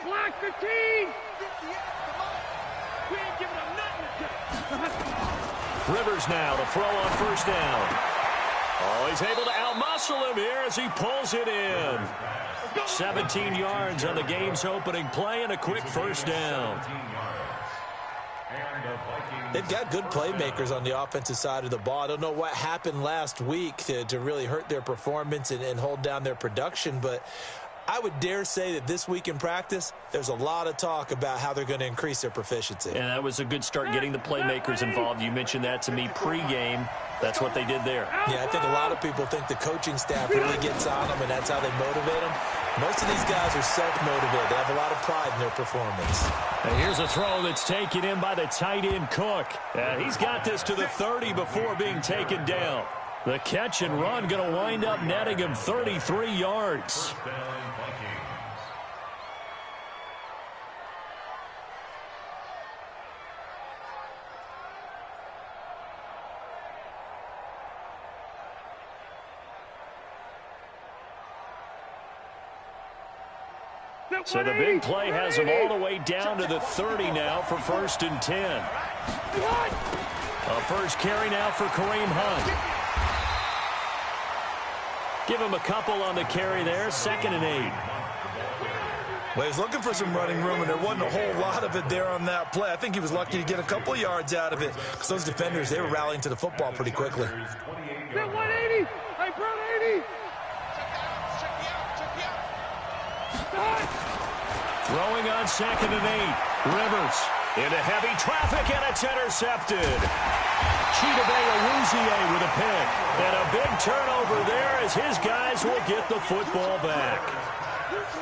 Black 15. We ain't giving them nothing. Rivers now to throw on first down. Oh, he's able to outmuscle him here as he pulls it in. 17 yards on the game's opening play and a quick first down. They've got good playmakers on the offensive side of the ball. I don't know what happened last week to really hurt their performance and hold down their production, but I would dare say that this week in practice, there's a lot of talk about how they're going to increase their proficiency. And that was a good start getting the playmakers involved. You mentioned that to me pregame. That's what they did there. Yeah, I think a lot of people think the coaching staff really gets on them, and that's how they motivate them. Most of these guys are self-motivated. They have a lot of pride in their performance. And here's a throw that's taken in by the tight end Cook. He's got this to the 30 before being taken down. The catch and run going to wind up netting him 33 yards. So the big play has him all the way down to the 30 now for 1st and 10. A first carry now for Kareem Hunt. Give him a couple on the carry there, 2nd and 8. Well, he's looking for some running room, and there wasn't a whole lot of it there on that play. I think he was lucky to get a couple of yards out of it because those defenders, they were rallying to the football pretty quickly. 180. I brought 80. Throwing on 2nd and 8. Rivers into heavy traffic, and it's intercepted. Chidobe with a pick. And a big turnover there as his guys will get the football back.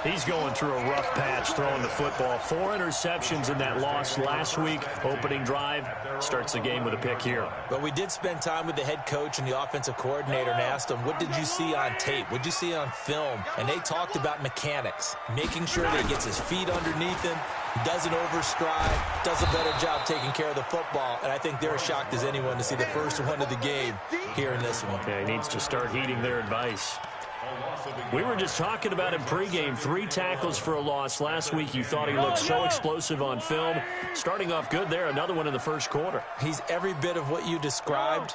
He's going through a rough patch throwing the football. 4 interceptions in that loss last week. Opening drive starts the game with a pick here. But we did spend time with the head coach and the offensive coordinator and asked them, what did you see on tape? What did you see on film? And they talked about mechanics, making sure that he gets his feet underneath him, doesn't overstride, does a better job taking care of the football. And I think they're as shocked as anyone to see the first one of the game here in this one. Yeah, he needs to start heeding their advice. We were just talking about him pregame. 3 tackles for a loss. Last week you thought he looked so explosive on film. Starting off good there. Another one in the first quarter. He's every bit of what you described.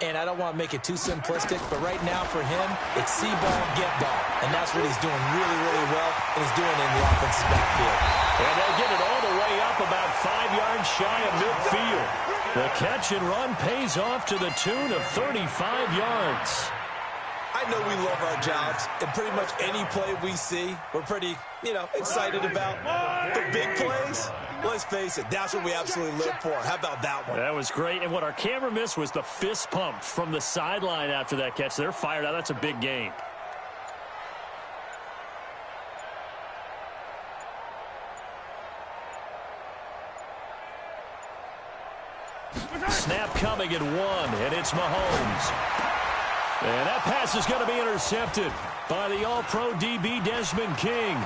And I don't want to make it too simplistic, but right now for him, it's see ball, get ball. And that's what he's doing really, really well, and he's doing it in the offensive backfield. And they'll get it all the way up about 5 yards shy of midfield. The catch and run pays off to the tune of 35 yards. I know we love our jobs, and pretty much any play we see, we're pretty, excited about. The big plays, let's face it, that's what we absolutely live for. How about that one? That was great, and what our camera missed was the fist pump from the sideline after that catch. They're fired out. That's a big game. Snap coming at 1, and it's Mahomes. And that pass is going to be intercepted by the All-Pro DB Desmond King.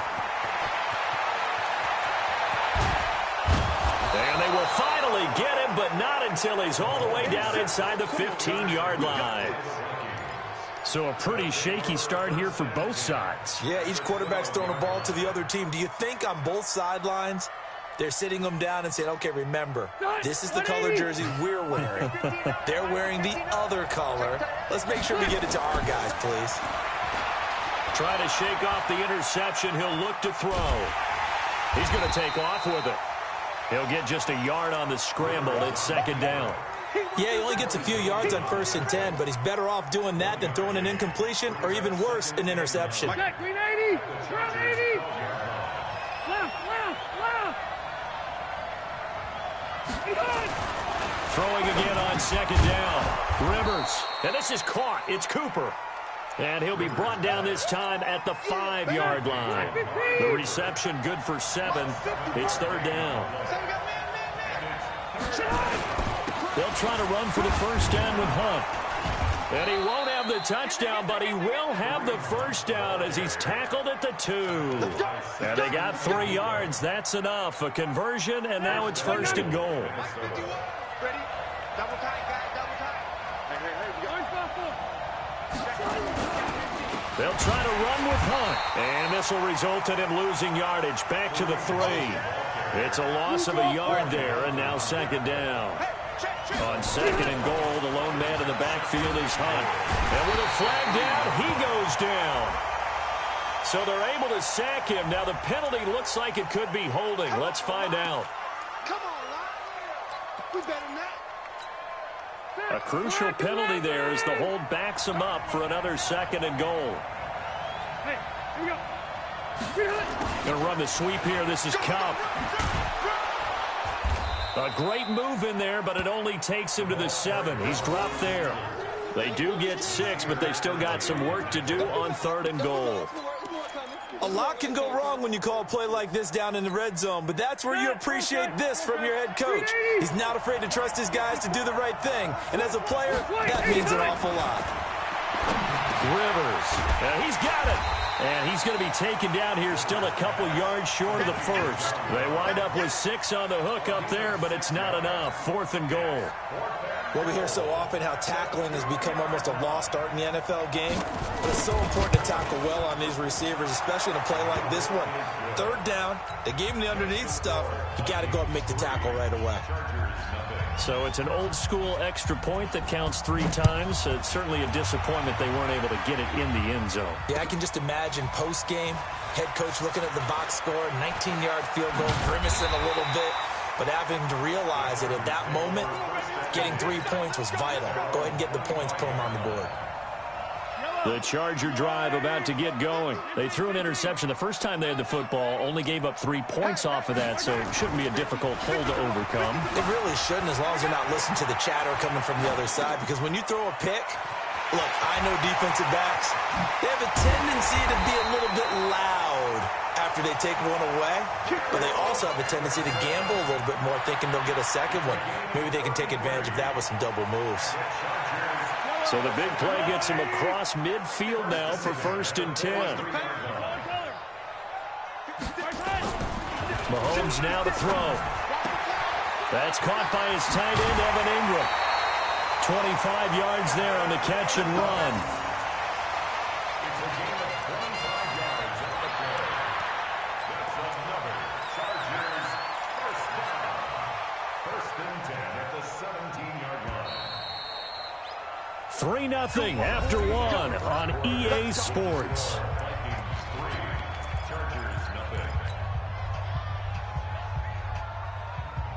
And they will finally get him, but not until he's all the way down inside the 15-yard line. So a pretty shaky start here for both sides. Yeah, each quarterback's throwing a ball to the other team. Do you think on both sidelines they're sitting them down and saying, okay, remember, this is the color jersey we're wearing. They're wearing the other color. Let's make sure we get it to our guys, please. Try to shake off the interception. He'll look to throw. He's going to take off with it. He'll get just a yard on the scramble. It's 2nd down. Yeah, he only gets a few yards on 1st and 10, but he's better off doing that than throwing an incompletion or even worse, an interception. Green 80. Ground 80. Left. Throwing again on 2nd down. Rivers. And this is caught. It's Cooper. And he'll be brought down this time at the 5-yard line. The reception good for 7. It's 3rd down. They'll try to run for the first down with Hunt. And he won't have the touchdown, but he will have the first down as he's tackled at the 2. And they got 3 yards. That's enough. A conversion, and now it's 1st and goal. Ready? Double tight, guys. Double tight. Hey. They'll try to run with Hunt. And this will result in him losing yardage. Back to the 3. It's a loss of a yard there, and now second down. On second and goal, the lone man in the backfield is Hunt. And with a flag down, he goes down. So they're able to sack him. Now the penalty looks like it could be holding. Let's find out. Come on, Lon. We better than that. A crucial penalty there as the hold backs him up for another second and goal. Hey, here we go. Going to run the sweep here. This is Cup. A great move in there, but it only takes him to the 7. He's dropped there. They do get 6, but they've still got some work to do on third and goal. A lot can go wrong when you call a play like this down in the red zone, but that's where you appreciate this from your head coach. He's not afraid to trust his guys to do the right thing, and as a player, that means an awful lot. Rivers, he's got it. And he's going to be taken down here still a couple yards short of the first. They wind up with 6 on the hook up there, but it's not enough. Fourth and goal. Well, we hear so often how tackling has become almost a lost art in the NFL game. But it's so important to tackle well on these receivers, especially in a play like this one. Third down, they gave him the underneath stuff. You got to go up and make the tackle right away. So it's an old-school extra point that counts 3 times. It's certainly a disappointment they weren't able to get it in the end zone. Yeah, I can just imagine post-game, head coach looking at the box score, 19-yard field goal, grimacing a little bit, but having to realize that at that moment, getting 3 points was vital. Go ahead and get the points, put them on the board. The Charger drive about to get going. They threw an interception the first time they had the football, only gave up 3 points off of that, so it shouldn't be a difficult hole to overcome. It really shouldn't, as long as they're not listening to the chatter coming from the other side, because when you throw a pick, look, I know defensive backs, they have a tendency to be a little bit loud after they take one away, but they also have a tendency to gamble a little bit more, thinking they'll get a second one. Maybe they can take advantage of that with some double moves. So the big play gets him across midfield now for 1st and 10. Mahomes now to throw. That's caught by his tight end, Evan Ingram. 25 yards there on the catch and run. Three 3-0 after 1 on EA Sports.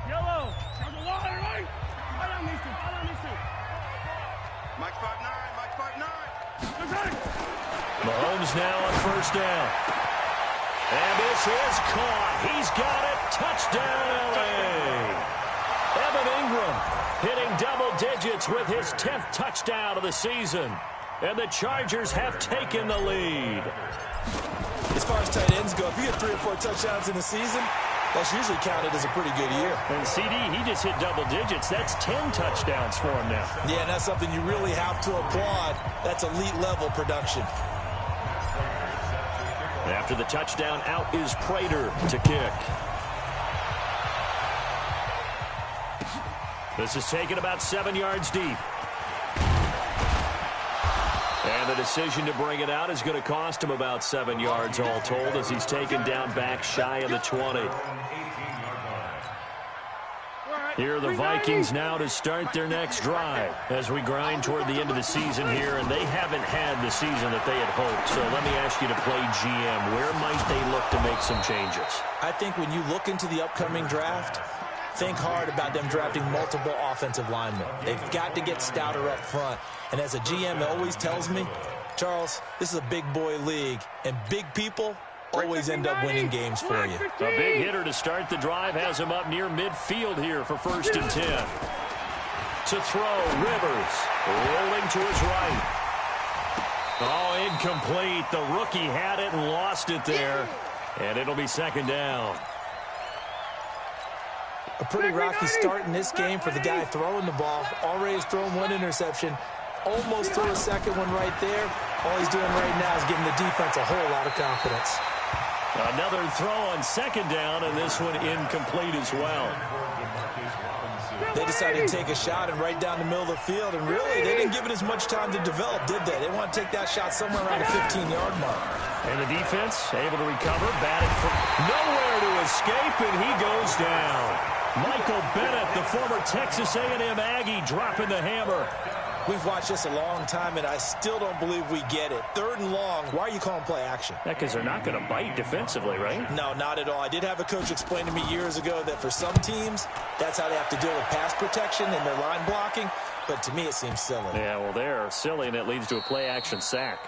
Yellow. Right on these two. Mike 5'9", Mike 5'9". Mahomes now on 1st down. And this is caught. He's got it. Touchdown, L.A. Evan Ingram hitting double digits with his 10th touchdown of the season. And the Chargers have taken the lead. As far as tight ends go, if you get 3 or 4 touchdowns in a season, that's usually counted as a pretty good year. And CD, he just hit double digits. That's 10 touchdowns for him now. Yeah, and that's something you really have to applaud. That's elite-level production. After the touchdown, out is Prater to kick. This is taken about 7 yards deep. And the decision to bring it out is going to cost him about 7 yards all told as he's taken down back shy of the 20. Here are the Vikings now to start their next drive as we grind toward the end of the season here, and they haven't had the season that they had hoped. So let me ask you to play GM. Where might they look to make some changes? I think when you look into the upcoming draft, think hard about them drafting multiple offensive linemen. They've got to get stouter up front. And as a GM always tells me, Charles, this is a big boy league, and big people always end up winning games for you. A big hitter to start the drive has him up near midfield here for 1st and 10. To throw, Rivers rolling to his right. Oh, incomplete. The rookie had it and lost it there. And it'll be 2nd down. A pretty rocky start in this game for the guy throwing the ball. Already has thrown 1 interception. Almost threw a second one right there. All he's doing right now is giving the defense a whole lot of confidence. Another throw on 2nd down, and this one incomplete as well. They decided to take a shot and right down the middle of the field, and really, they didn't give it as much time to develop, did they? They want to take that shot somewhere around the 15-yard mark. And the defense able to recover, batted for nowhere to escape, and he goes down. Michael Bennett, the former Texas A&M Aggie, dropping the hammer. We've watched this a long time, and I still don't believe we get it. 3rd and long, why are you calling play action? Because they're not going to bite defensively, right? No, not at all. I did have a coach explain to me years ago that for some teams, that's how they have to deal with pass protection and their line blocking, but to me it seems silly. Yeah, well, they're silly, and it leads to a play action sack.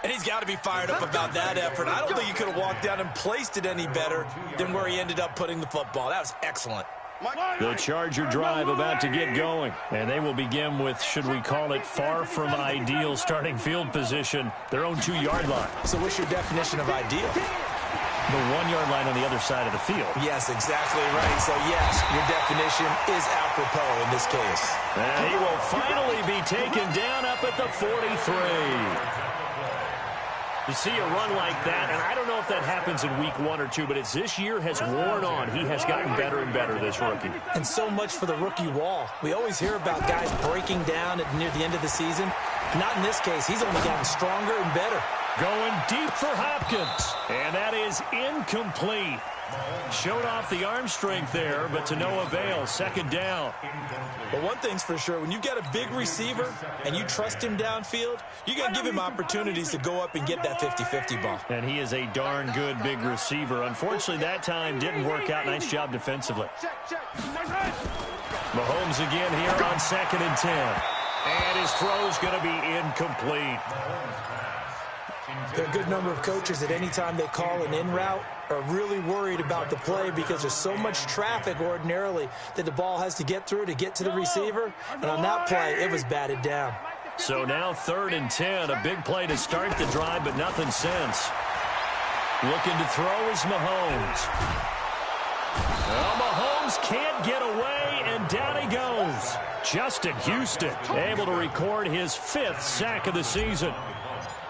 And he's got to be fired up about that effort. I don't think he could have walked down and placed it any better than where he ended up putting the football. That was excellent. The Charger drive about to get going. And they will begin with, should we call it, far from ideal starting field position, their own 2-yard line. So what's your definition of ideal? The 1-yard line on the other side of the field. Yes, exactly right. So, yes, your definition is apropos in this case. And he will finally be taken down up at the 43. You see a run like that, and I don't know if that happens in week 1 or 2, but as this year has worn on, he has gotten better and better, this rookie. And so much for the rookie wall. We always hear about guys breaking down near the end of the season. Not in this case. He's only gotten stronger and better. Going deep for Hopkins, and that is incomplete. Showed off the arm strength there, but to no avail. 2nd down. But one thing's for sure, when you've got a big receiver and you trust him downfield, you're going to give him opportunities to go up and get that 50-50 ball. And he is a darn good big receiver. Unfortunately, that time didn't work out. Nice job defensively. Mahomes again here on 2nd and 10. And his throw's going to be incomplete. There are a good number of coaches at any time they call an in route are really worried about the play because there's so much traffic ordinarily that the ball has to get through to get to the receiver. And on that play, it was batted down. So now 3rd and 10, a big play to start the drive, but nothing since. Looking to throw is Mahomes. Well, Mahomes can't get away, and down he goes. Justin Houston able to record his 5th sack of the season.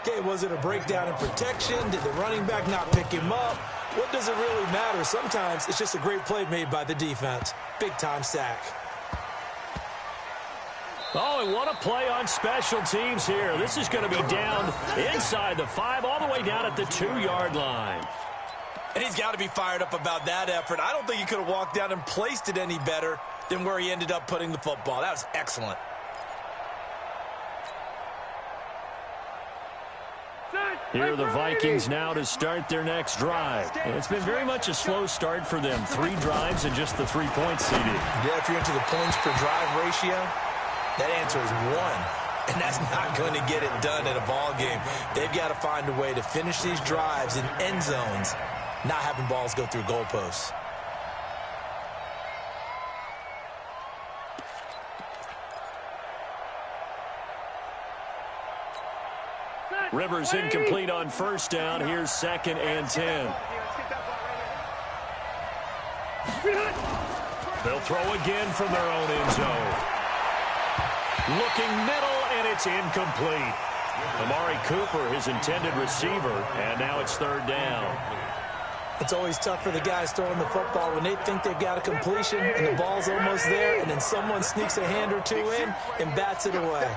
Okay, was it a breakdown in protection? Did the running back not pick him up? What does it really matter? Sometimes it's just a great play made by the defense. Big-time sack. Oh, and what a play on special teams here. This is going to be down inside the 5, all the way down at the 2-yard line. And he's got to be fired up about that effort. I don't think he could have walked down and placed it any better than where he ended up putting the football. That was excellent. Here are the Vikings now to start their next drive. And it's been very much a slow start for them. 3 drives and just the 3 points seeded. Yeah, if you're into the points per drive ratio, that answer is 1. And that's not going to get it done in a ball game. They've got to find a way to finish these drives in end zones, not having balls go through goalposts. Rivers incomplete on 1st down. Here's 2nd and 10. They'll throw again from their own end zone. Looking middle, and it's incomplete. Amari Cooper, his intended receiver, and now it's 3rd down. It's always tough for the guys throwing the football when they think they've got a completion and the ball's almost there, and then someone sneaks a hand or 2 in and bats it away.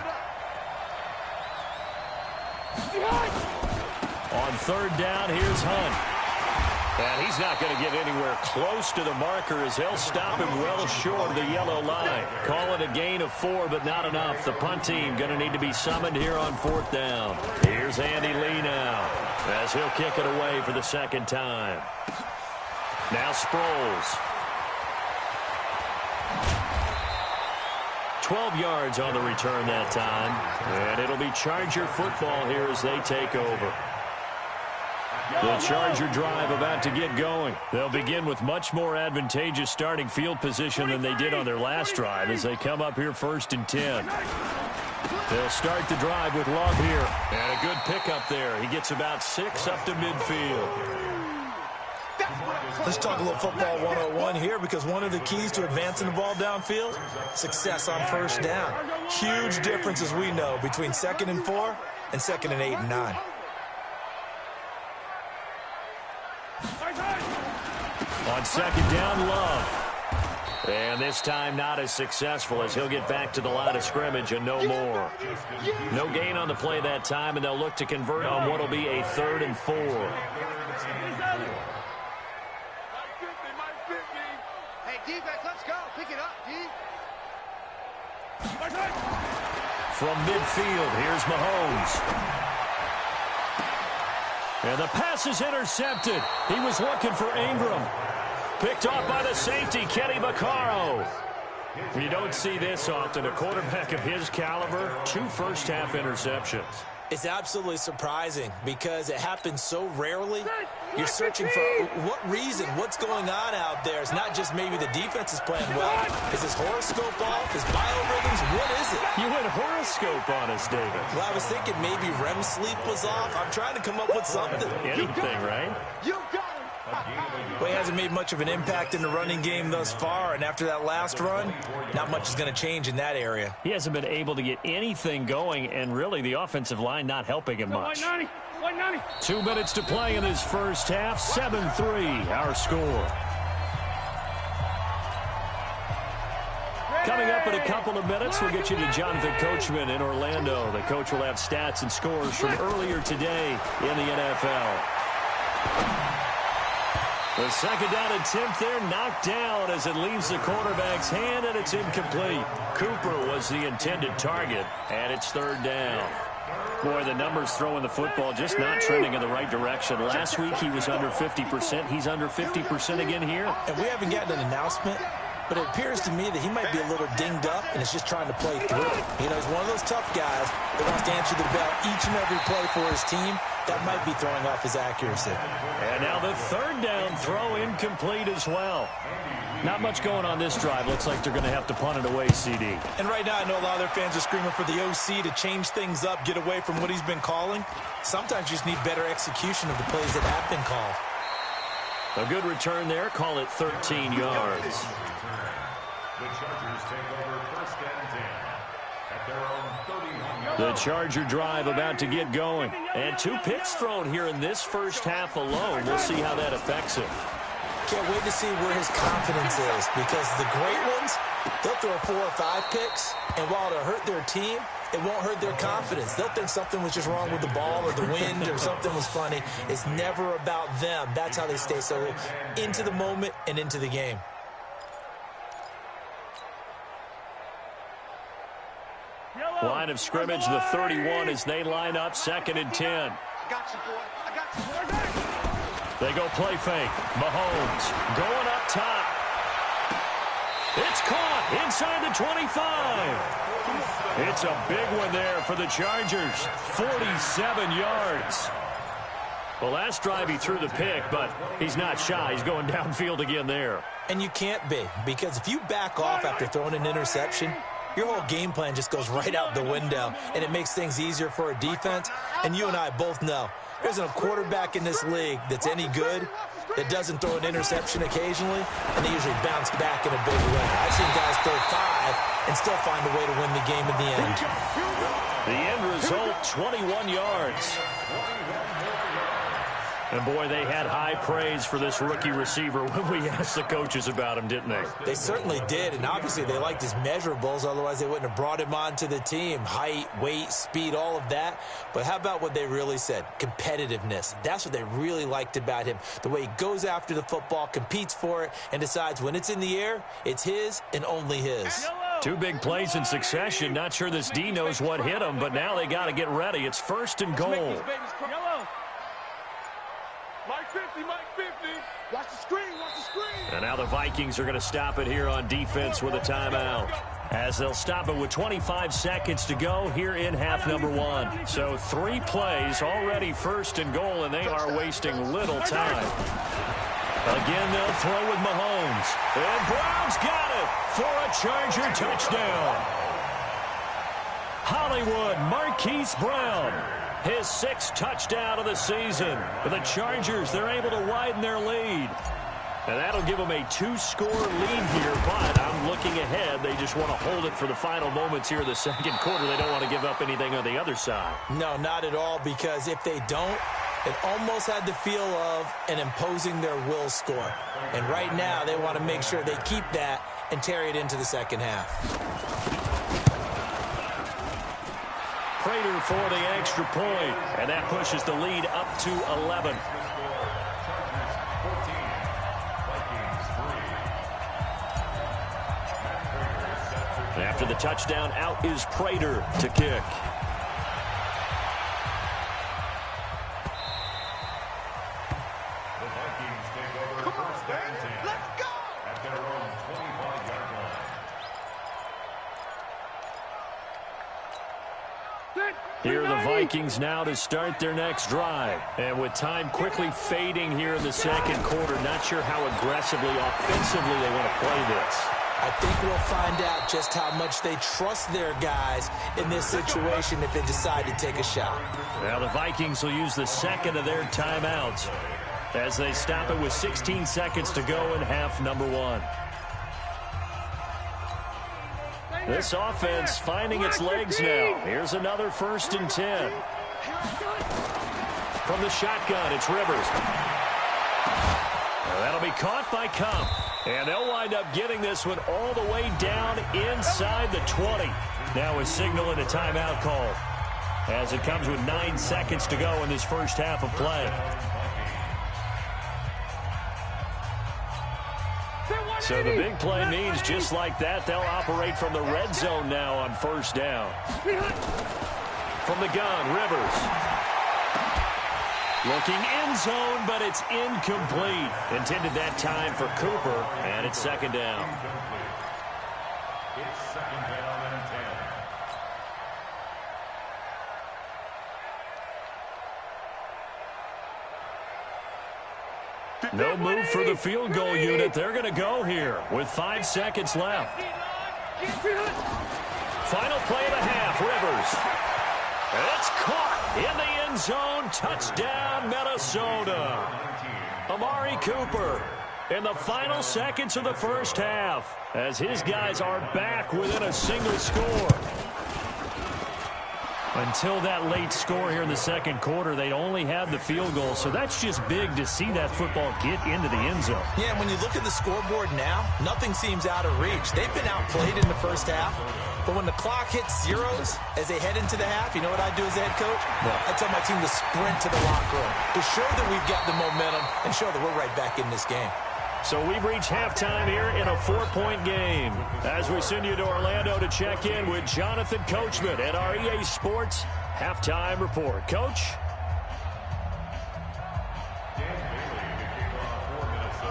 On 3rd down, here's Hunt. And he's not going to get anywhere close to the marker as he'll stop him well short of the yellow line. Call it a gain of 4, but not enough. The punt team going to need to be summoned here on 4th down. Here's Andy Lee now as he'll kick it away for the 2nd time. Now Sproles. 12 yards on the return that time. And it'll be Charger football here as they take over. The Charger drive about to get going. They'll begin with much more advantageous starting field position than they did on their last drive as they come up here 1st and 10. They'll start the drive with Love here. And a good pickup there. He gets about 6 up to midfield. Let's talk a little football 101 here, because one of the keys to advancing the ball downfield, success on 1st down. Huge difference, as we know, between 2nd and 4 and 2nd and 8 and 9. On 2nd down, Love. And this time not as successful as he'll get back to the line of scrimmage and no more. No gain on the play that time, and they'll look to convert on what will be a 3rd and 4. Hey, defense, let's go. Pick it up, D. From midfield, here's Mahomes. And the pass is intercepted. He was looking for Ingram. Picked off by the safety, Kenny Vaccaro. You don't see this often. A quarterback of his caliber, 2 first-half interceptions. It's absolutely surprising because it happens so rarely. You're searching for what reason, what's going on out there. It's not just maybe the defense is playing well. Is his horoscope off? His biorhythms? What is it? You went horoscope on us, David. Well, I was thinking maybe REM sleep was off. I'm trying to come up with something. Anything, right? You got him. Well, he hasn't made much of an impact in the running game thus far, and after that last run, not much is going to change in that area. He hasn't been able to get anything going, and really the offensive line not helping him much. 2 minutes to play in this first half, 7-3 our score. Coming up in a couple of minutes, we'll get you to Jonathan Coachman in Orlando. The coach will have stats and scores from earlier today in the NFL. The second down attempt there knocked down as it leaves the quarterback's hand, and it's incomplete. Cooper was the intended target, and it's 3rd down. Boy, the numbers throwing the football just not trending in the right direction. Last week he was under 50%. He's under 50% again here. And we haven't gotten an announcement, but it appears to me that he might be a little dinged up and is just trying to play through. You know, he's one of those tough guys that wants to answer the bell each and every play for his team. That might be throwing off his accuracy. And now the 3rd down throw incomplete as well. Not much going on this drive. Looks like they're going to have to punt it away, CD. And right now I know a lot of their fans are screaming for the OC to change things up, get away from what he's been calling. Sometimes you just need better execution of the plays that have been called. A good return there. Call it 13 yards. The Chargers take over 1st and 10 at their own 31. The Charger drive about to get going. And 2 picks thrown here in this first half alone. We'll see how that affects him. Can't wait to see where his confidence is, because the great ones, they'll throw 4 or 5 picks, and while it'll hurt their team, it won't hurt their confidence. They'll think something was just wrong with the ball or the wind or something was funny. It's never about them. That's how they stay so into the moment and into the game. Line of scrimmage, the 31 as they line up, 2nd and 10. I got you, boy. I got you. They go play fake. Mahomes going up top. It's caught inside the 25. It's a big one there for the Chargers. 47 yards. Well, last drive he threw the pick, but he's not shy. He's going downfield again there. And you can't be, because if you back off after throwing an interception, your whole game plan just goes right out the window, and it makes things easier for a defense. And you and I both know there isn't a quarterback in this league that's any good that doesn't throw an interception occasionally, and they usually bounce back in a big way. I've seen guys throw 5 and still find a way to win the game at the end. The end result, 21 yards. And, boy, they had high praise for this rookie receiver when we asked the coaches about him, didn't they? They certainly did, and obviously they liked his measurables. Otherwise, they wouldn't have brought him onto the team. Height, weight, speed, all of that. But how about what they really said? Competitiveness. That's what they really liked about him. The way he goes after the football, competes for it, and decides when it's in the air, it's his and only his. 2 big plays in succession. Not sure this D knows what hit him, but now they got to get ready. It's 1st and goal. Mike 50, Mike 50. Watch the screen, watch the screen. And now the Vikings are going to stop it here on defense with a timeout, as they'll stop it with 25 seconds to go here in half number 1. So 3 plays, already 1st and goal, and they are wasting little time. Again, they'll throw with Mahomes. And Brown's got it for a Charger touchdown. Hollywood Marquise Brown. His 6th touchdown of the season. For the Chargers, they're able to widen their lead. And that'll give them a 2-score lead here, but I'm looking ahead. They just want to hold it for the final moments here in the 2nd quarter. They don't want to give up anything on the other side. No, not at all, because if they don't, It almost had the feel of an imposing their will score. And right now, they want to make sure they keep that and carry it into the second half. Prater for the extra point, and that pushes the lead up to 11. After the touchdown, out is Prater to kick. The Vikings take over first and 10. Let's go! At their own 25-yard line. Here are the Vikings now to start their next drive. And with time quickly fading here in the second quarter, not sure how aggressively, offensively they want to play this. I think we'll find out just how much they trust their guys in this situation if they decide to take a shot. Now the Vikings will use the second of their timeouts as they stop it with 16 seconds to go in half number one. This offense finding its legs now. Here's another 1st and 10. From the shotgun, it's Rivers. Now that'll be caught by Kump. And they'll wind up getting this one all the way down inside the 20. Now a signal and a timeout call as it comes with 9 seconds to go in this first half of play. So the big play means just like that, they'll operate from the red zone now on 1st down. From the gun, Rivers. Looking end zone, but it's incomplete. Intended that time for Cooper, and it's 2nd down. It's 2nd down and 10. No move for the field goal unit. They're going to go here with 5 seconds left. Final play of the half, Rivers. It's caught in the end zone. Touchdown, Minnesota. Amari Cooper in the final seconds of the first half as his guys are back within a single score. Until that late score here in the second quarter, they'd only had the field goal, so that's just big to see that football get into the end zone. Yeah, and when you look at the scoreboard now, nothing seems out of reach. They've been outplayed in the first half, but when the clock hits zeros as they head into the half, you know what I do as a head coach? I tell my team to sprint to the locker room to show that we've got the momentum and show that we're right back in this game. So we've reached halftime here in a 4-point game. As we send you to Orlando to check in with Jonathan Coachman at our EA Sports Halftime Report. Coach?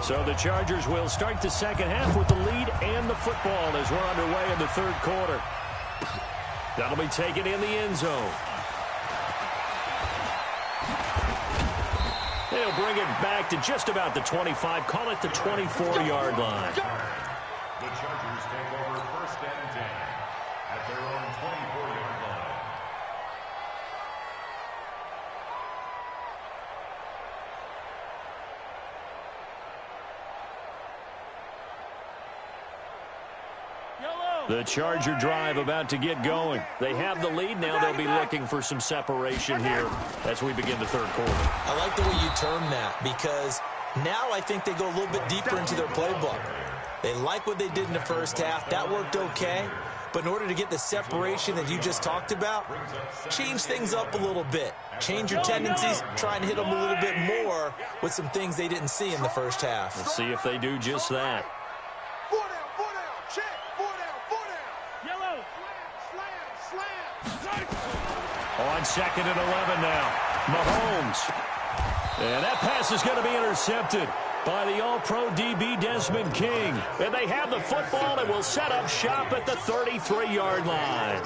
So the Chargers will start the second half with the lead and the football as we're underway in the third quarter. That'll be taken in the end zone. They'll bring it back to just about the 25, call it the 24-yard line. The Chargers take over 1st and 10 at their own 24-yard line. The Charger drive about to get going. They have the lead now. They'll be looking for some separation here as we begin the third quarter. I like the way you term that because now I think they go a little bit deeper into their playbook. They like what they did in the first half. That worked okay. But in order to get the separation that you just talked about, change things up a little bit. Change your tendencies, try and hit them a little bit more with some things they didn't see in the first half. Let's see if they do just that. 4 down, check. 4 down. Yellow. Slam. On 2nd and 11 now. Mahomes. And that pass is going to be intercepted by the All-Pro DB Desmond King. And they have the football and will set up shop at the 33-yard line.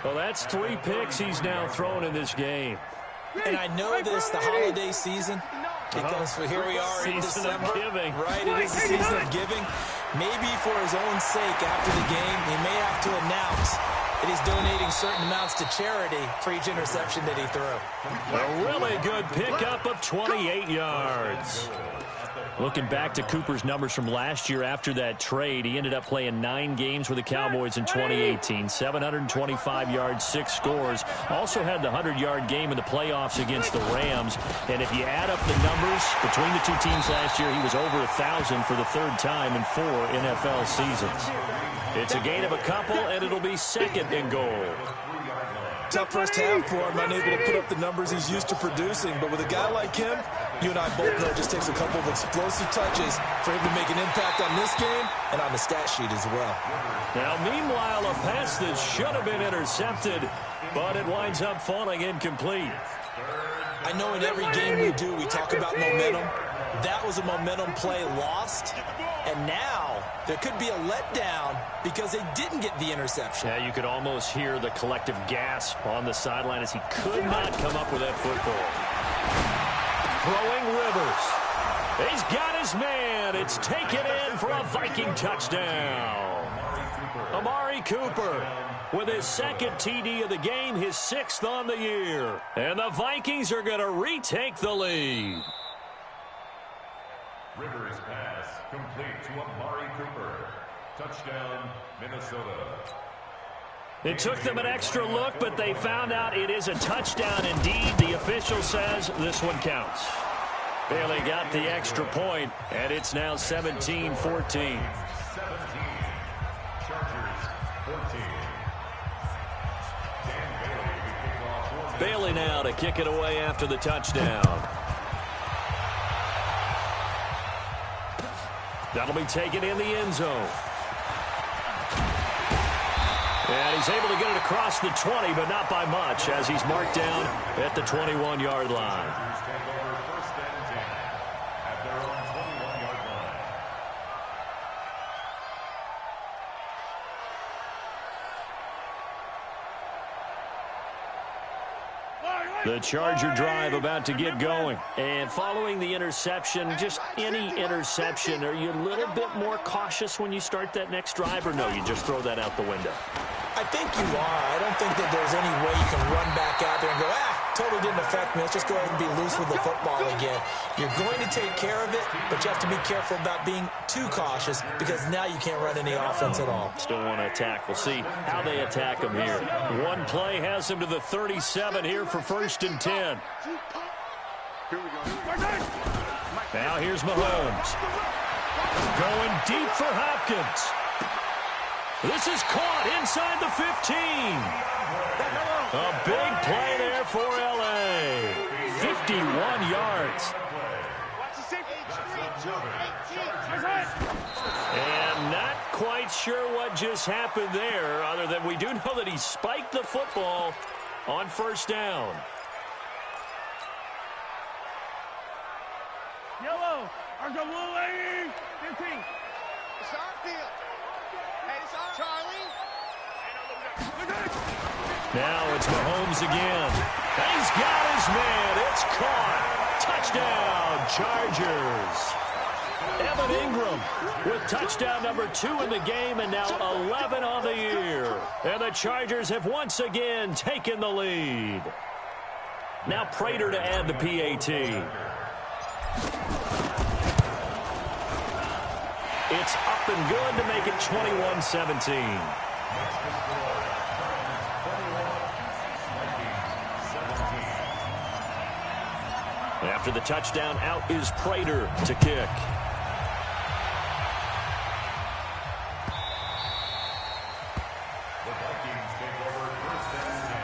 Well, that's 3 picks he's now thrown in this game. And I know this, the holiday season, because here we are in December. Right, it is the season of giving. Maybe for his own sake after the game, he may have to announce that he's donating certain amounts to charity for each interception that he threw. A really good pickup of 28 yards. Looking back to Cooper's numbers from last year after that trade, he ended up playing 9 games with the Cowboys in 2018. 725 yards, 6 scores. Also had the 100-yard game in the playoffs against the Rams. And if you add up the numbers between the two teams last year, he was over 1,000 for the 3rd time in 4 NFL seasons. It's a gain of a couple, and it'll be 2nd and goal. Tough first half for him, unable to put up the numbers he's used to producing. But with a guy like him, you and I both know it just takes a couple of explosive touches for him to make an impact on this game and on the stat sheet as well. Now, meanwhile, a pass that should have been intercepted, but it winds up falling incomplete. I know in every game we do, we talk about momentum. That was a momentum play lost. And now there could be a letdown because they didn't get the interception. Yeah, you could almost hear the collective gasp on the sideline as he could not come up with that football. Throwing Rivers. He's got his man. It's taken in for a Viking touchdown. Amari Cooper with his 2nd TD of the game, his 6th on the year. And the Vikings are going to retake the lead. Rivers pass complete to Amari Cooper. Touchdown, Minnesota. It took them an extra look, but they found out it is a touchdown indeed. The official says this one counts. Bailey got the extra point, and it's now 17-14. 17. Chargers, 14. Dan Bailey now to kick it away after the touchdown. That'll be taken in the end zone. And he's able to get it across the 20, but not by much, as he's marked down at the 21-yard line. The Charger drive about to get going. And following the interception, just any interception, are you a little bit more cautious when you start that next drive, or no, you just throw that out the window? I think you are. I don't think that there's any way you can run back out there and go, totally didn't affect me. Let's just go ahead and be loose with the football again. You're going to take care of it, but you have to be careful about being too cautious because now you can't run any offense at all. Still want to attack. We'll see how they attack him here. One play has him to the 37 here for 1st and 10. Now here's Mahomes. Going deep for Hopkins. This is caught inside the 15. A big play there for L.A. 51 yards. And not quite sure what just happened there, other than we do know that he spiked the football on 1st down. Yellow. Our go blue lady. 15. It's our field. Hey, it's our Charlie. Now it's Mahomes again. And he's got his man. It's caught. Touchdown, Chargers. Evan Ingram with touchdown number 2 in the game, and now 11 on the year. And the Chargers have once again taken the lead. Now Prater to add the PAT. It's up and good to make it 21-17. After the touchdown, out is Prater to kick. The Vikings take over 1st and 10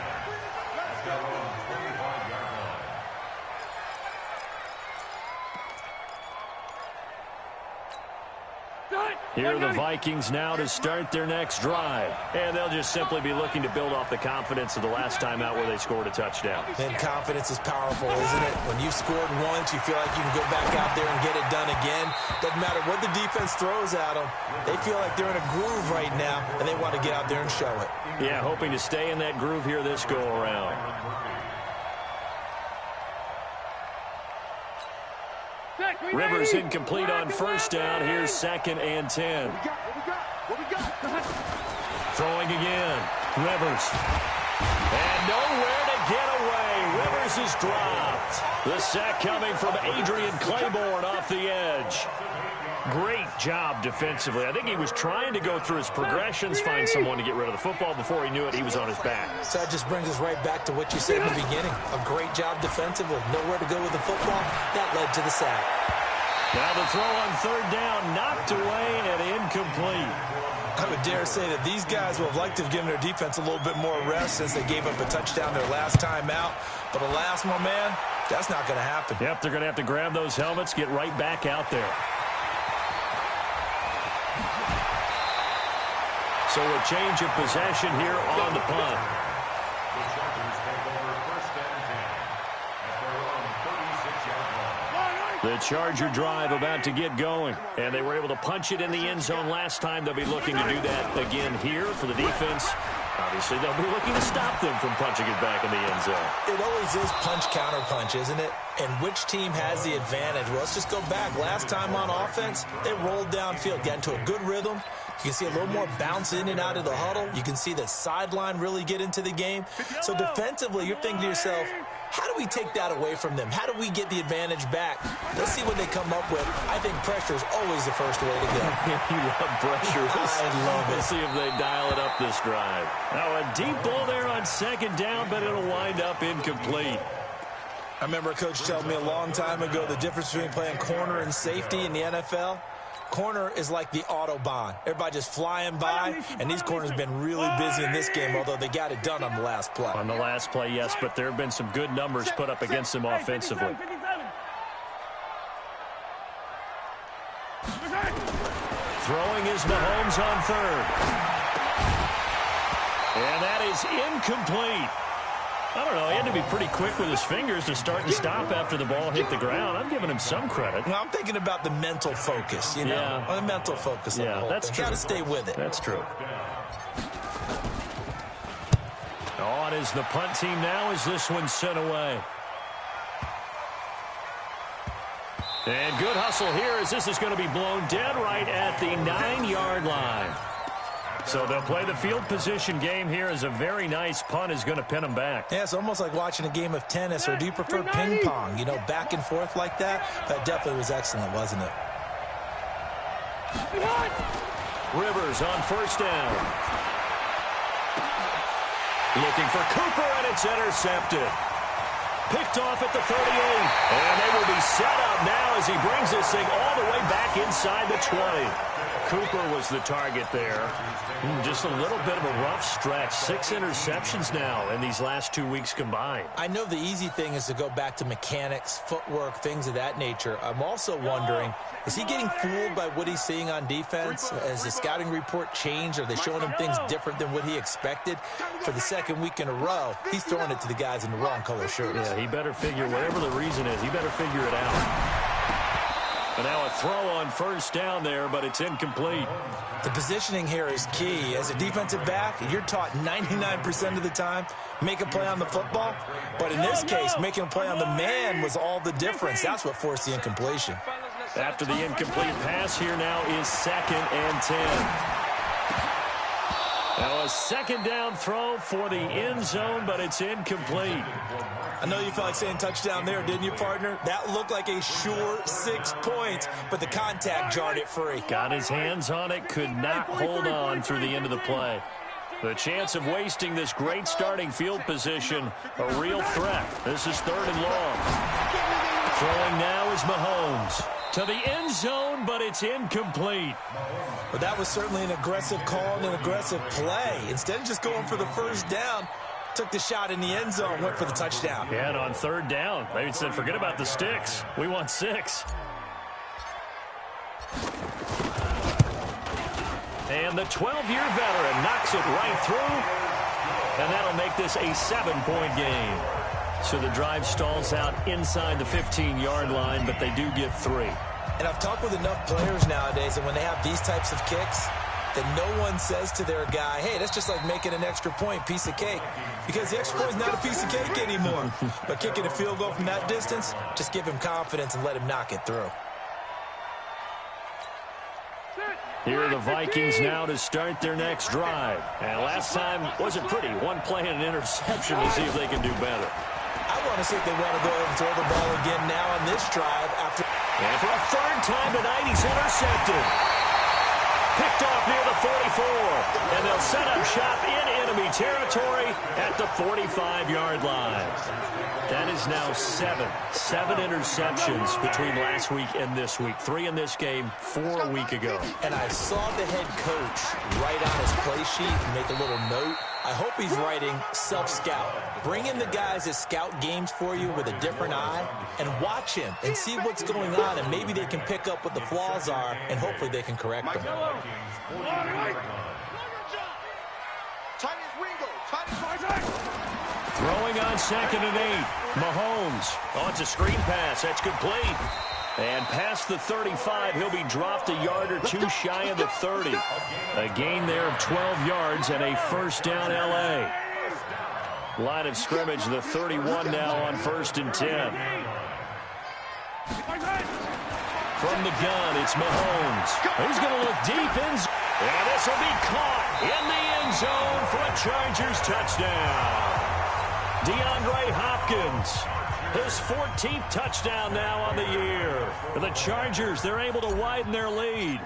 at their own 25-yard line. Here are the Vikings now to start their next drive. And they'll just simply be looking to build off the confidence of the last time out where they scored a touchdown. And confidence is powerful, isn't it? When you've scored once, you feel like you can go back out there and get it done again. Doesn't matter what the defense throws at them. They feel like they're in a groove right now, and they want to get out there and show it. Yeah, hoping to stay in that groove here this go-around. Rivers incomplete on 1st down. Here's 2nd and 10. Throwing again. Rivers. And nowhere to get away. Rivers Rivers is dropped. The sack coming from Adrian Claiborne off the edge. Great job defensively. I think he was trying to go through his progressions, find someone to get rid of the football. Before he knew it, he was on his back. So that just brings us right back to what you said in the beginning. A great job defensively. Nowhere to go with the football. That led to the sack. Now the throw on third down, knocked away and incomplete. I would dare say that these guys would have liked to have given their defense a little bit more rest since they gave up a touchdown their last time out. But alas, my man, that's not going to happen. Yep, they're going to have to grab those helmets, get right back out there. So a change of possession here on the punt. The Chargers take over first and 10 at their own 36-yard line. The Charger drive about to get going, and they were able to punch it in the end zone last time. They'll be looking to do that again here for the defense. Obviously, they'll be looking to stop them from punching it back in the end zone. It always is punch-counter-punch, isn't it? And which team has the advantage? Well, let's just go back. Last time on offense, they rolled downfield, got into a good rhythm. You can see a little more bounce in and out of the huddle. You can see the sideline really get into the game. So defensively, you're thinking to yourself, how do we take that away from them? How do we get the advantage back? Let's see what they come up with. I think pressure is always the first way to go. You love pressure. I love it. We'll see if they dial it up this drive. Now a deep ball there on second down, but it'll wind up incomplete. I remember a coach telling me a long time ago the difference between playing corner and safety in the NFL. Corner is like the Autobahn. Everybody just flying by, and these corners have been really busy in this game, although they got it done on the last play. On the last play, yes, but there have been some good numbers put up against them offensively. Throwing is Mahomes on third. And that is incomplete. I don't know, he had to be pretty quick with his fingers to start and stop after the ball hit the ground. I'm giving him some credit. Well, I'm thinking about the mental focus, you know? Yeah. The mental focus on the whole that's thing. true. Got to stay with it. That's true. On is the punt team now as this one's sent away. And good hustle here as this is going to be blown dead right at the 9-yard line. So they'll play the field position game here as a very nice punt is going to pin them back. Yeah, it's almost like watching a game of tennis, or do you prefer ping pong? You know, back and forth like that? That definitely was excellent, wasn't it? Rivers on first down. Looking for Cooper, and it's intercepted. Picked off at the 38. And they will be set up now as he brings this thing all the way back inside the 20. Cooper was the target there. Just a little bit of a rough stretch. 6 interceptions now in these last 2 weeks combined. I know the easy thing is to go back to mechanics, footwork, things of that nature. I'm also wondering, is he getting fooled by what he's seeing on defense? Has the scouting report changed? Are they showing him things different than what he expected? For the second week in a row, he's throwing it to the guys in the wrong color shirts. Yeah, he better figure, whatever the reason is, he better figure it out. And now a throw on first down there, but it's incomplete. The positioning here is key. As a defensive back, you're taught 99% of the time, make a play on the football. But in this case, making a play on the man was all the difference. That's what forced the incompletion. After the incomplete pass, here now is 2nd and 10. Now a second down throw for the end zone, but it's incomplete. I know you felt like saying touchdown there, didn't you, partner? That looked like a sure 6 points, but the contact jarred it free. Got his hands on it, could not hold on through the end of the play. The chance of wasting this great starting field position, a real threat. This is 3rd and long. Throwing now is Mahomes. To the end zone, but it's incomplete. But that was certainly an aggressive call and an aggressive play. Instead of just going for the first down, took the shot in the end zone, went for the touchdown. Yeah, and on 3rd down, they said, forget about the sticks. We want 6. And the 12-year veteran knocks it right through. And that'll make this a 7-point game. So the drive stalls out inside the 15-yard line, but they do get 3. And I've talked with enough players nowadays, and when they have these types of kicks, that no one says to their guy, hey, that's just like making an extra point, piece of cake. Because the extra point is not a piece of cake anymore. But kicking a field goal from that distance, just give him confidence and let him knock it through. Here are the Vikings now to start their next drive. And last time wasn't pretty. One play and an interception. We'll see if they can do better. I want to see if they want to go and throw the ball again now on this drive after. And for a third time tonight, he's intercepted. Picked off near the 44. And they'll set up shop in enemy territory at the 45-yard line. That is now seven interceptions between last week and this week. 3 in this game, 4 a week ago. And I saw the head coach write on his play sheet and make a little note. I hope he's writing self-scout. Bring in the guys that scout games for you with a different eye and watch him and see what's going on, and maybe they can pick up what the flaws are, and hopefully they can correct them. Throwing on 2nd and 8. Mahomes on to screen pass. That's complete. And past the 35, he'll be dropped a yard or 2 shy of the 30. A gain there of 12 yards and a first down L.A. Line of scrimmage, the 31 now on 1st and 10. From the gun, it's Mahomes. He's going to look deep in. And this will be caught in the end zone for a Chargers touchdown. DeAndre Hopkins, his 14th touchdown now on the year. The Chargers, they're able to widen their lead.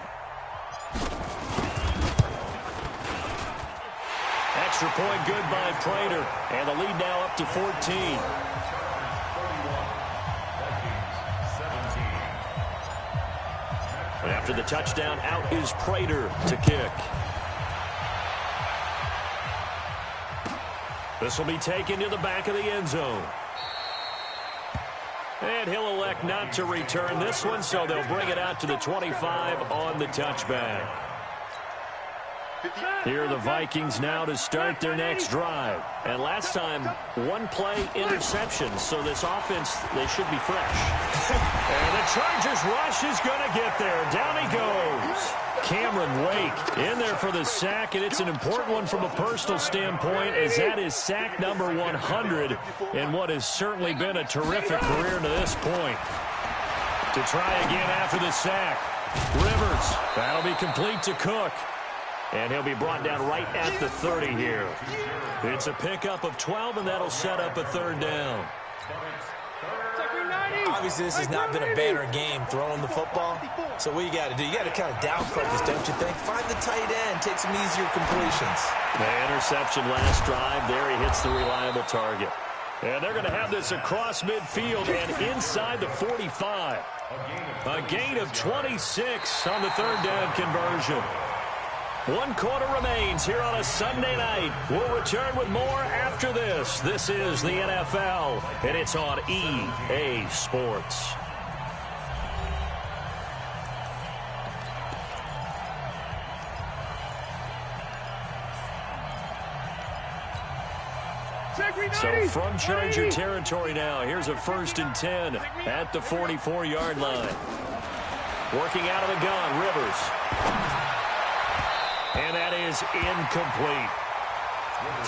Extra point good by Prater. And the lead now up to 14. After the touchdown, out is Prater to kick. This will be taken to the back of the end zone. And he'll elect not to return this one, so they'll bring it out to the 25 on the touchback. Here are the Vikings now to start their next drive. And last time, 1-play interception, so this offense, they should be fresh. And the Chargers rush is going to get there. Down he goes. Cameron Wake in there for the sack, and it's an important one from a personal standpoint, as that is sack number 100 in what has certainly been a terrific career to this point. To try again after the sack. Rivers, that'll be complete to Cook. And he'll be brought down right at the 30 here. It's a pickup of 12, and that'll set up a 3rd down. Obviously, this has not been a banner game throwing the football. So what you got to do, you got to kind of down focus, don't you think? Find the tight end, take some easier completions. The interception last drive. There he hits the reliable target. And they're going to have this across midfield and inside the 45. A gain of 26 on the 3rd down conversion. 1 quarter remains here on a Sunday night. We'll return with more after this. This is the NFL, and it's on EA Sports. So from Charger territory now, here's a 1st and 10 at the 44-yard line. Working out of the gun, Rivers. And that is incomplete.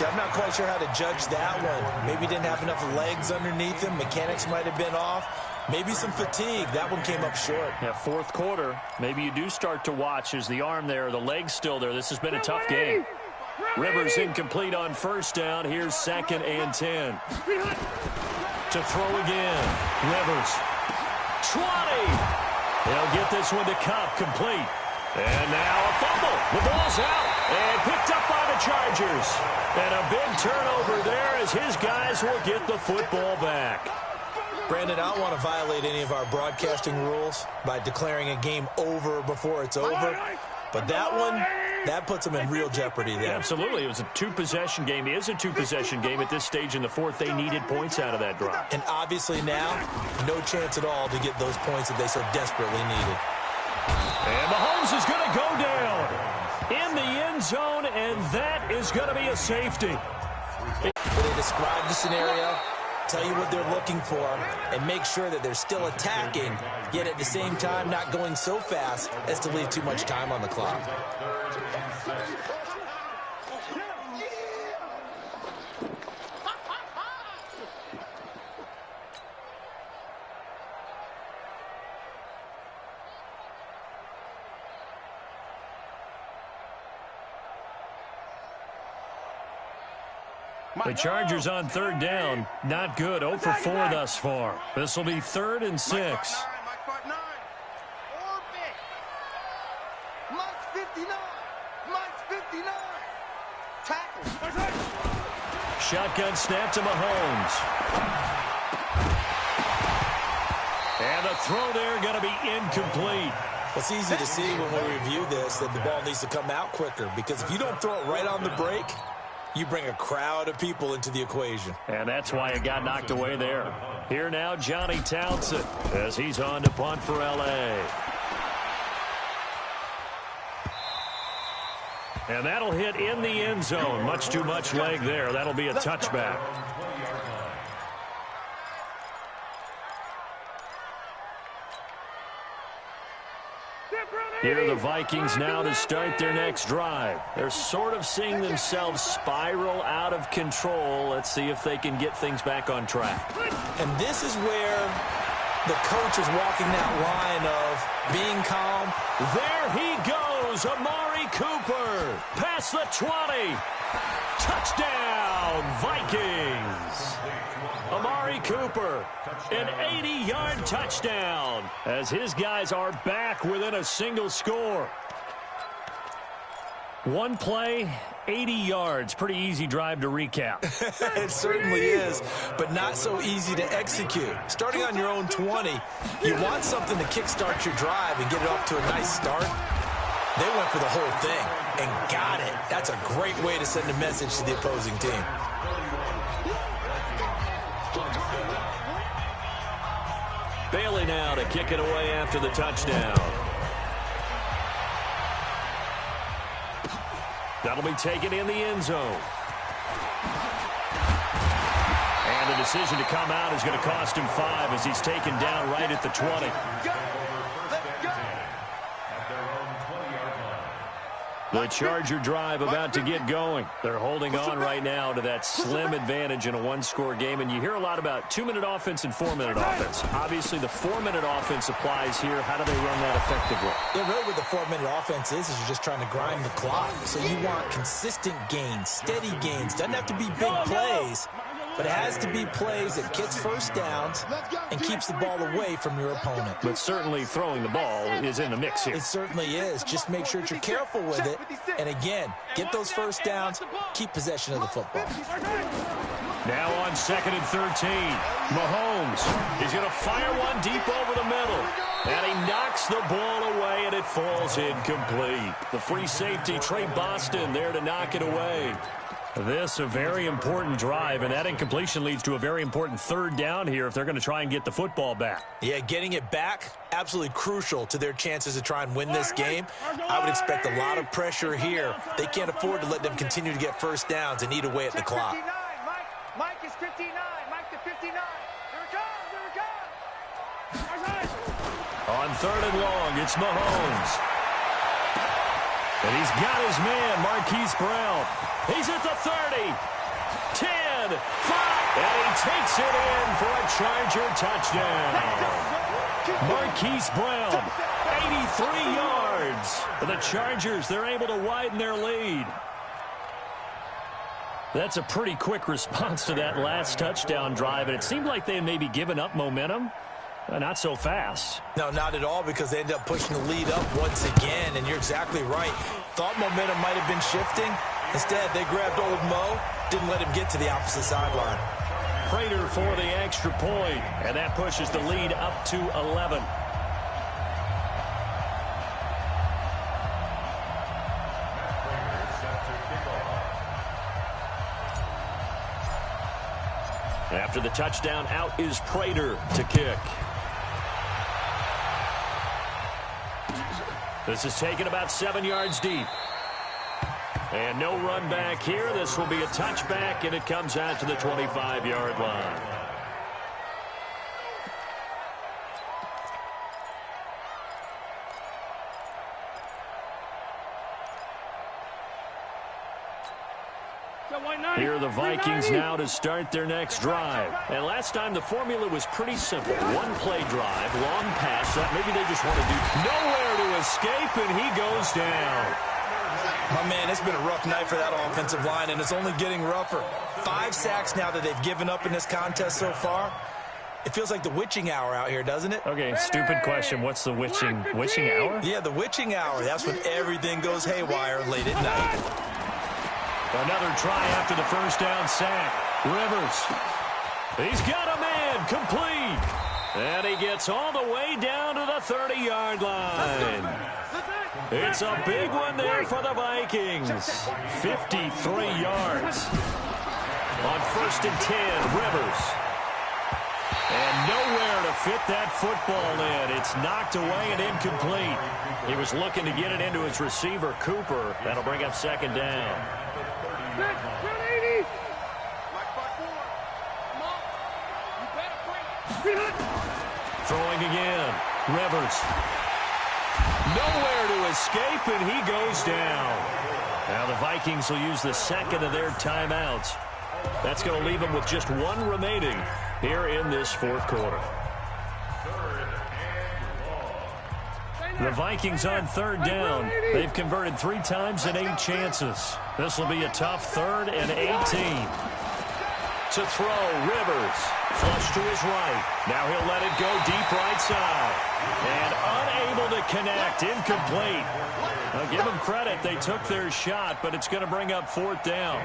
I'm not quite sure how to judge that one. Maybe didn't have enough legs underneath him. Mechanics might have been off. Maybe some fatigue. That one came up short. Yeah, 4th quarter. Maybe you do start to watch. Is the arm there, the leg's still there. This has been a tough game. Rivers incomplete on 1st down. Here's 2nd and 10. To throw again. Rivers. 20. They'll get this one to Cup, complete. And now a fumble. The ball's out and picked up by the Chargers. And a big turnover there as his guys will get the football back. Brandon, I don't want to violate any of our broadcasting rules by declaring a game over before it's over. But that one, that puts them in real jeopardy there. Yeah, absolutely. It was a 2-possession game. It is a 2-possession game at this stage in the 4th. They needed points out of that drive. And obviously now, no chance at all to get those points that they so desperately needed. And Mahomes is going to go down in the end zone, and that is going to be a safety. They describe the scenario, tell you what they're looking for, and make sure that they're still attacking, yet at the same time not going so fast as to leave too much time on the clock. The Chargers on third down. Not good. 0 for 4 thus far. This will be 3rd and 6. Mike 5-9. Orbit. Mike's 59. Mike's 59. Tackle. Shotgun snap to Mahomes. And the throw there going to be incomplete. It's easy to see when we review this that the ball needs to come out quicker, because if you don't throw it right on the break, you bring a crowd of people into the equation. And that's why it got knocked away there. Here now, Johnny Townsend, as he's on to punt for L.A. And that'll hit in the end zone. Much too much leg there. That'll be a touchback. Here are the Vikings now to start their next drive. They're sort of seeing themselves spiral out of control. Let's see if they can get things back on track. And this is where the coach is walking that line of being calm. There he goes, Amari Cooper. Past the 20. Touchdown, Vikings. Amari Cooper, an 80-yard touchdown, as his guys are back within a single score. One play, 80 yards. Pretty easy drive to recap. It certainly is, but not so easy to execute. Starting on your own 20, you want something to kickstart your drive and get it off to a nice start. They went for the whole thing and got it. That's a great way to send a message to the opposing team. Bailey now to kick it away after the touchdown. That'll be taken in the end zone. And the decision to come out is going to cost him 5 as he's taken down right at the 20. The Charger drive about to get going. They're holding on right now to that slim advantage in a one-score game. And you hear a lot about 2-minute offense and 4-minute offense. Obviously, the 4-minute offense applies here. How do they run that effectively? Yeah, really what the 4-minute offense is you're just trying to grind the clock. So you want consistent gains, steady gains. Doesn't have to be big plays, but it has to be plays that gets first downs and keeps the ball away from your opponent. But certainly throwing the ball is in the mix here. It certainly is. Just make sure that you're careful with it. And again, get those first downs, keep possession of the football. Now on 2nd and 13, Mahomes is going to fire one deep over the middle. And he knocks the ball away, and it falls incomplete. The free safety, Trey Boston, there to knock it away. This a very important drive, and that incompletion leads to a very important 3rd down here if they're going to try and get the football back. Yeah, getting it back, absolutely crucial to their chances to try and win this game. I would expect a lot of pressure here. They can't afford to let them continue to get first downs and eat away at the clock. Mike is 59. Mike to 59. Here it comes. On 3rd and long, it's Mahomes. And he's got his man, Marquise Brown. He's at the 30, 10, 5, and he takes it in for a Charger touchdown. Marquise Brown, 83 yards. For the Chargers, they're able to widen their lead. That's a pretty quick response to that last touchdown drive, and it seemed like they had maybe given up momentum. Not so fast. No, not at all, because they end up pushing the lead up once again, and you're exactly right. Thought momentum might have been shifting. Instead, they grabbed old Mo, didn't let him get to the opposite sideline. Prater for the extra point, and that pushes the lead up to 11. After the touchdown, out is Prater to kick. This is taken about 7 yards deep. And no run back here. This will be a touchback, and it comes out to the 25-yard line. Here are the Vikings now to start their next drive. And last time the formula was pretty simple. One play drive, long pass. That maybe they just want to do nowhere to escape, and he goes down. My man, it's been a rough night for that offensive line, and it's only getting rougher. 5 sacks now that they've given up in this contest so far. It feels like the witching hour out here, doesn't it? Okay, stupid question. What's the witching hour? Yeah, the witching hour. That's when everything goes haywire late at night. Another try after the first down sack. Rivers. He's got a man complete. And he gets all the way down to the 30-yard line. It's a big one there for the Vikings. 53 yards. On 1st and 10, Rivers. And nowhere to fit that football in. It's knocked away and incomplete. He was looking to get it into his receiver, Cooper. That'll bring up 2nd down. Throwing again. Rivers. Nowhere to escape, and he goes down. Now the Vikings will use the 2nd of their timeouts. That's going to leave them with just 1 remaining here in this 4th quarter. The Vikings on 3rd down. They've converted 3 times in 8 chances. This will be a tough 3rd and 18. To throw, Rivers. Flush to his right. Now he'll let it go deep right side. And unable to connect. Incomplete. Now give them credit. They took their shot, but it's going to bring up 4th down.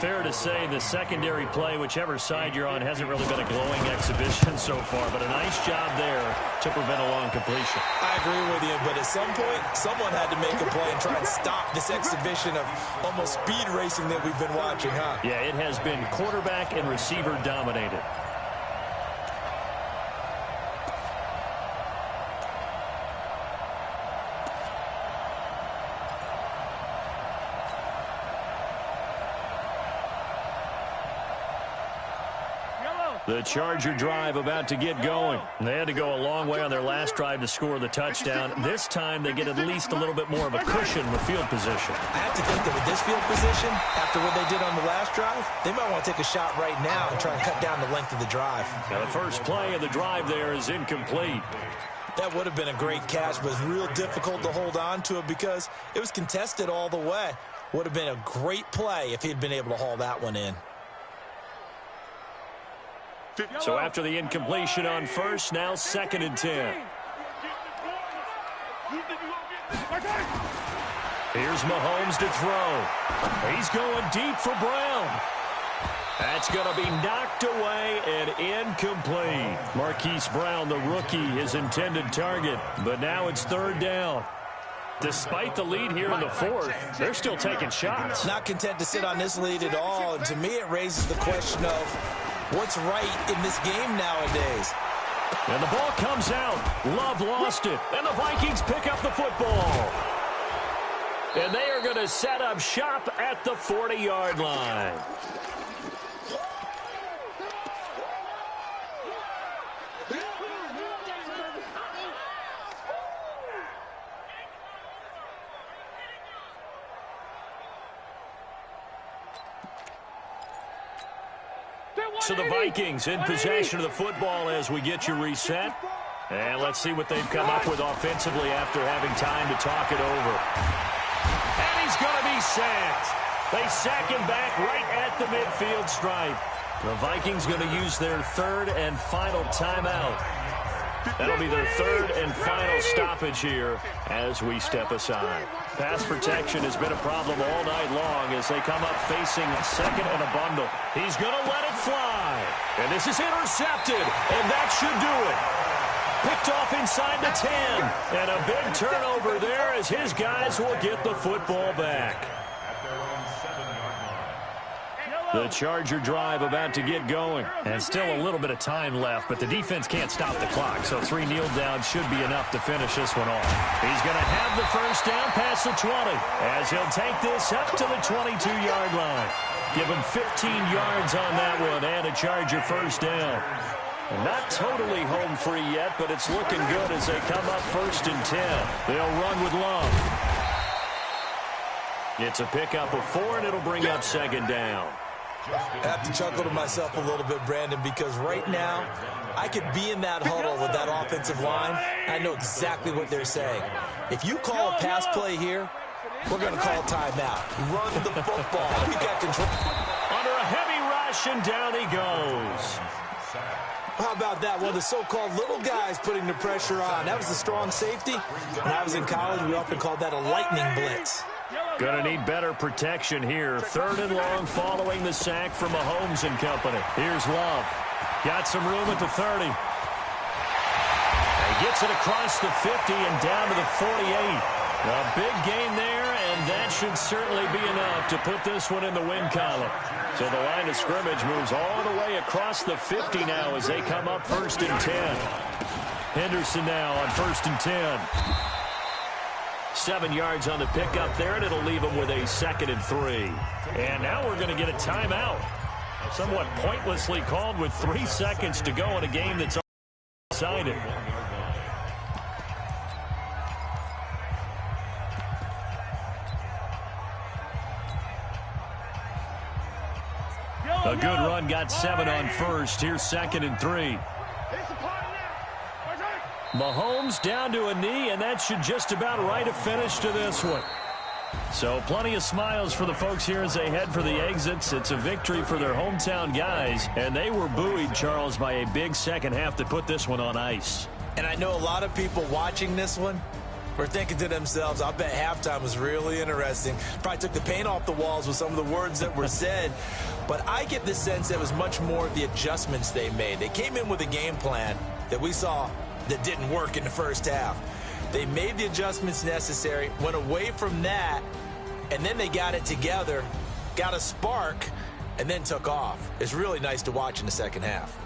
Fair to say the secondary play, whichever side you're on, hasn't really been a glowing exhibition so far, but a nice job there to prevent a long completion. I agree with you, but at some point, someone had to make a play and try and stop this exhibition of almost speed racing that we've been watching, huh? Yeah, it has been quarterback and receiver dominated. The Charger drive about to get going. They had to go a long way on their last drive to score the touchdown. This time they get at least a little bit more of a cushion with field position. I have to think that with this field position, after what they did on the last drive, they might want to take a shot right now and try and cut down the length of the drive. Now the first play of the drive there is incomplete. That would have been a great catch, but it's real difficult to hold on to it because it was contested all the way. Would have been a great play if he'd been able to haul that one in. So after the incompletion on 1st, now 2nd and 10. Here's Mahomes to throw. He's going deep for Brown. That's going to be knocked away and incomplete. Marquise Brown, the rookie, his intended target. But now it's 3rd down. Despite the lead here in the 4th, they're still taking shots. Not content to sit on this lead at all. And to me, it raises the question of what's right in this game nowadays. And the ball comes out. Love lost it. And the Vikings pick up the football. And they are going to set up shop at the 40-yard line. So the Vikings in possession of the football as we get you reset. And let's see what they've come up with offensively after having time to talk it over. And he's going to be sacked. They sack him back right at the midfield stripe. The Vikings going to use their 3rd and final timeout. That'll be their 3rd and final stoppage here as we step aside. Pass protection has been a problem all night long as they come up facing 2nd and a bundle. He's going to let it fly. And this is intercepted, and that should do it. Picked off inside the 10. And a big turnover there as his guys will get the football back. The Charger drive about to get going. And still a little bit of time left, but the defense can't stop the clock, so 3 kneel downs should be enough to finish this one off. He's going to have the first down past the 20 as he'll take this up to the 22-yard line. Give him 15 yards on that one and a Charger first down. Not totally home free yet, but it's looking good as they come up 1st and 10. They'll run with Love. It's a pickup of 4, and it'll bring up 2nd down. I have to chuckle to myself a little bit, Brandon, because right now I could be in that huddle with that offensive line. I know exactly what they're saying. If you call a pass play here, we're going to call timeout. Run the football. We got control. Under a heavy rush, and down he goes. How about that? One of the so-called little guys putting the pressure on. That was the strong safety. When I was in college, we often called that a lightning blitz. Going to need better protection here. 3rd and long following the sack from Mahomes and company. Here's Love. Got some room at the 30. He gets it across the 50 and down to the 48. A big gain there, and that should certainly be enough to put this one in the win column. So the line of scrimmage moves all the way across the 50 now as they come up 1st and 10. Henderson now on 1st and 10. 7 yards on the pickup there, and it'll leave them with a 2nd and 3. And now we're going to get a timeout. Somewhat pointlessly called with 3 seconds to go in a game that's decided. A good run, got 7 on 1st. Here's 2nd and 3. Mahomes down to a knee, and that should just about write a finish to this one. So plenty of smiles for the folks here as they head for the exits. It's a victory for their hometown guys, and they were buoyed, Charles, by a big second half to put this one on ice. And I know a lot of people watching this one were thinking to themselves, I bet halftime was really interesting. Probably took the paint off the walls with some of the words that were said. But I get the sense that it was much more of the adjustments they made. They came in with a game plan that we saw that didn't work in the first half. They made the adjustments necessary, went away from that, and then they got it together, got a spark, and then took off. It's really nice to watch in the second half.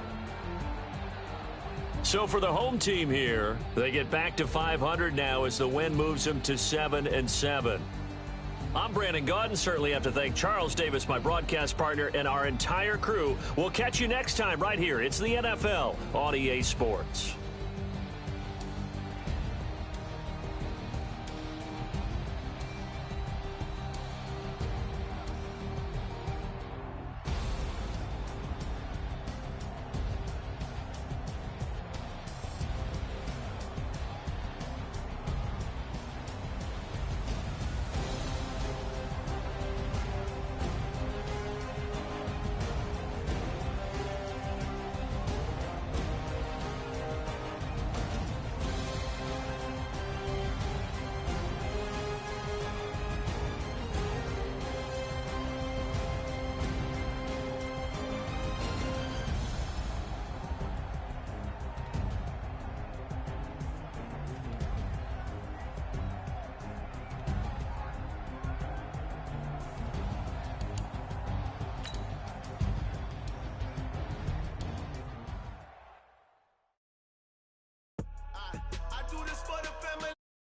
So for the home team here, they get back to 500 now as the win moves them to 7-7. I'm Brandon Gaudin. Certainly have to thank Charles Davis, my broadcast partner, and our entire crew. We'll catch you next time right here. It's the NFL on EA Sports.